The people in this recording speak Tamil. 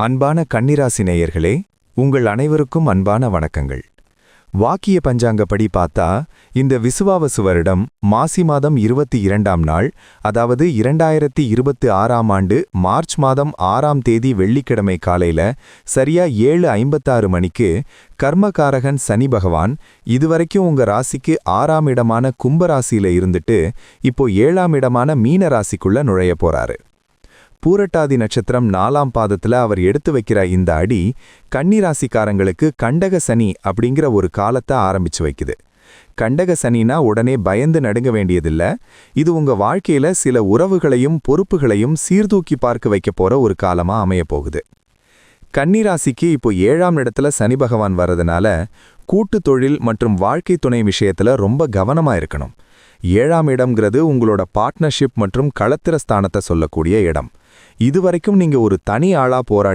அன்பான கன்னிராசி நேயர்களே, உங்கள் அனைவருக்கும் அன்பான வணக்கங்கள். வாக்கிய பஞ்சாங்கப்படி பார்த்தா இந்த விசுவாவசு வருடம் மாசி மாதம் 22ஆம் நாள், அதாவது 2026ஆம் ஆண்டு மார்ச் மாதம் 6ஆம் தேதி வெள்ளிக்கிழமை காலையில சரியா 7:56 மணிக்கு கர்மகாரகன் சனி பகவான் இதுவரைக்கும் உங்க ராசிக்கு 6ஆம் இடமான கும்பராசியில இருந்துட்டு இப்போ 7ஆம் இடமான மீன ராசிக்குள்ள நுழைய போறாரு. பூரட்டாதி நட்சத்திரம் 4ஆம் பாதத்துல அவர் எடுத்து வைக்கிற இந்த அடி கன்னிராசிக்காரங்களுக்கு கண்டக சனி அப்படிங்கிற ஒரு காலத்தை ஆரம்பிச்சு வைக்குது. கண்டக சனினா உடனே பயந்து நடுங்க வேண்டியதில்ல. இது உங்க வாழ்க்கையில சில உறவுகளையும் பொறுப்புகளையும் சீர்தூக்கி பார்க்க வைக்க போற ஒரு காலமா அமைய போகுது. கன்னிராசிக்கு இப்போ 7ஆம் இடத்துல சனி பகவான் வர்றதுனால கூட்டு தொழில் மற்றும் வாழ்க்கை துணை விஷயத்துல ரொம்ப கவனமா இருக்கணும். 7ஆம் இடம்ங்கிறது உங்களோட பார்ட்னர்ஷிப் மற்றும் களத்திர ஸ்தானத்தை சொல்லக்கூடிய இடம். இதுவரைக்கும் நீங்க ஒரு தனி ஆளா போராடி